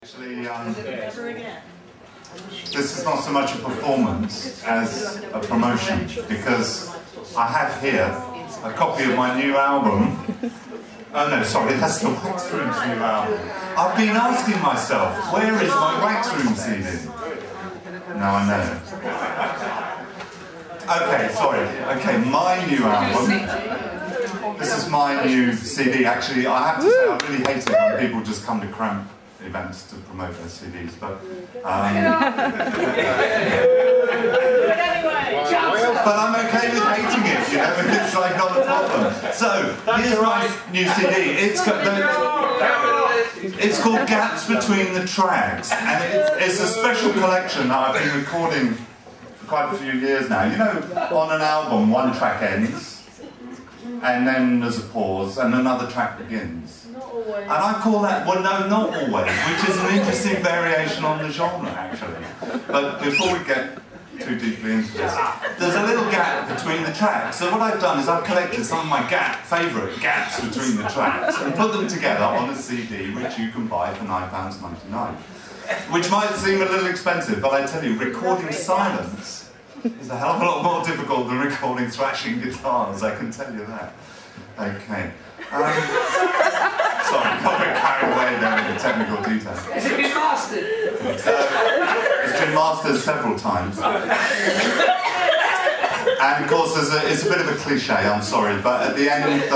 Actually, this is not so much a performance as a promotion, because I have here a copy of my new album. Oh no, sorry, that's the Wax Room's new album. I've been asking myself, where is my Wax Room CD? Now I know. Okay, sorry. Okay, my new album. This is my new CD. Actually, I have to say, I really hate it when people just come to CRAMP events to promote their CDs, but but I'm okay with hating it, you know, it's like not a problem. So, here's my new CD. It's called Gaps Between the Tracks, and it's a special collection that I've been recording for quite a few years now. You know, on an album, one track ends, and then there's a pause, and another track begins. And I call that, well no, not always, which is an interesting variation on the genre actually. But before we get too deeply into this, there's a little gap between the tracks. So what I've done is I've collected some of my favourite gaps between the tracks and put them together on a CD which you can buy for £9.99. Which might seem a little expensive, but I tell you, recording silence is a hell of a lot more difficult than recording thrashing guitars, I can tell you that. Okay. Sorry, got a bit carried away there with the technical details. Has it been mastered? It's been mastered several times. And of course, it's a bit of a cliche, I'm sorry, but at the end, it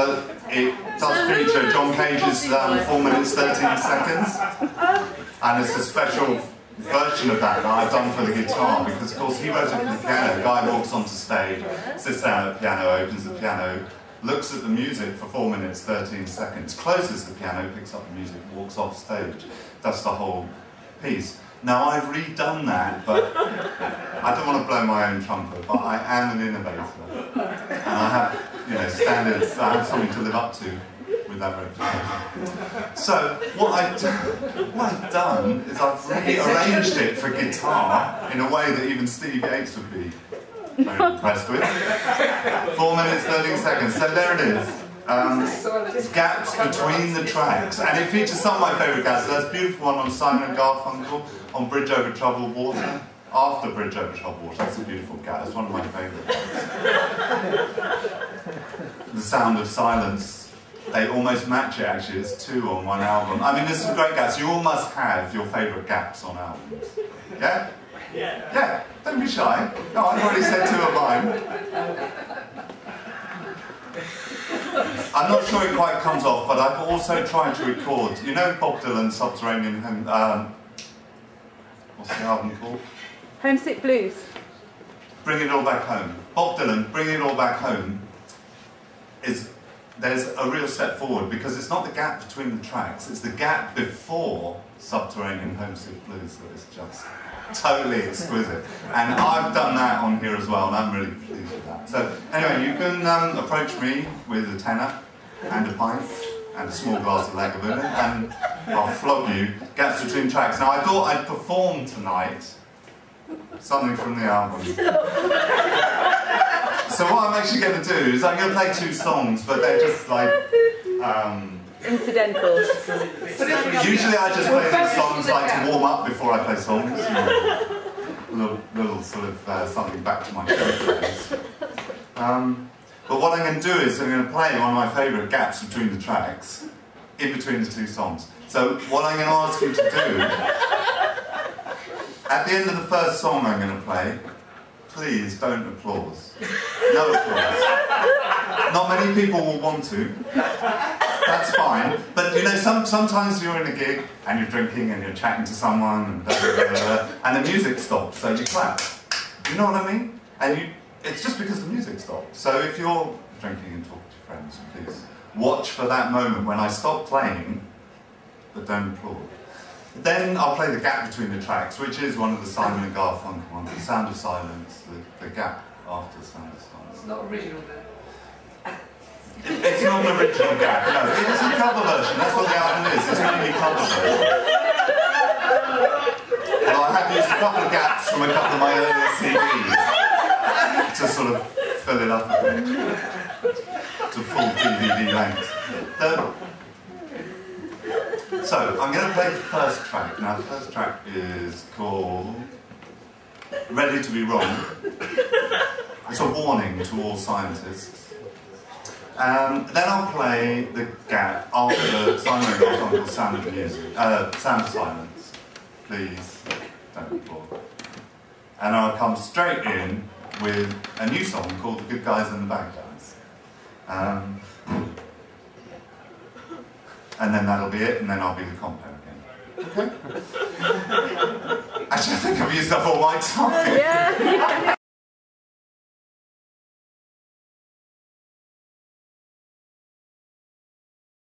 does feature John Cage's 4 minutes 13 seconds. And it's a special version of that I've done for the guitar, because of course he wrote it for the piano. The guy walks onto stage, sits down at the piano, opens the piano, looks at the music for 4 minutes 13 seconds, closes the piano, picks up the music, walks off stage. That's the whole piece. Now I've redone that, but I don't want to blow my own trumpet, but I am an innovator. And I have, you know, standards, I have something to live up to with that reputation. So what I've done is I've rearranged it for guitar in a way that even Steve Yates would be very impressed with. 4 minutes 13 seconds. So there it is. Gaps between the tracks, and it features some of my favourite gaps. There's a beautiful one on Simon and Garfunkel on Bridge Over Troubled Water. After Bridge Over Troubled Water, that's a beautiful gap. It's one of my favourite gaps. The Sound of Silence. They almost match it actually. It's 2 on one album. I mean, there's some great gaps. You all must have your favourite gaps on albums. Yeah? Yeah, don't be shy. No, I've already said 2 of mine. I'm not sure it quite comes off, but I've also tried to record, you know Bob Dylan's Subterranean what's the album called? Homesick Blues. Bring It All Back Home. Bob Dylan, Bring It All Back Home, there's a real step forward, because it's not the gap between the tracks, it's the gap before Subterranean Homesick Blues that is just totally exquisite. And I've done that on here as well, and I'm really pleased with that. So anyway, you can approach me with a tenner and a pint and a small glass of Lagavulin, and I'll flog you gaps between tracks. Now I thought I'd perform tonight something from the album. So what I'm actually going to do is I'm going to play 2 songs, but they're just like incidental. Usually I just play these songs like to warm up before I play songs. You know, little sort of something back to my show. But what I'm going to do is I'm going to play one of my favourite gaps between the tracks, in between the 2 songs. So what I'm going to ask you to do, at the end of the first song I'm going to play, please don't applause. No applause. Not many people will want to. That's fine. But you know, sometimes you're in a gig and you're drinking and you're chatting to someone and blah, blah, blah, blah, and the music stops, so you clap. You know what I mean? And it's just because the music stopped. So if you're drinking and talking to friends, please watch for that moment when I stop playing, but don't applaud. Then I'll play the gap between the tracks, which is one of the Simon and Garfunkel ones, The Sound of Silence, the gap after The Sound of Silence. It's not original then. It's not an original gap, no. It's a cover version, that's what the album is. It's mainly cover version. Well, I have used a couple of gaps from a couple of my earlier CDs to sort of fill it up a bit, to full DVD length. So, I'm going to play the first track. Now, the first track is called Ready to Be Wrong. It's a warning to all scientists. Then I'll play the gap after Simon goes on called Sound of Music. Sound of Silence. Please don't be bored. And I'll come straight in with a new song called The Good Guys and the Bad Guys. And then that'll be it, and then I'll be the compo again. Okay? Actually, I think I've used up all my time. Yeah.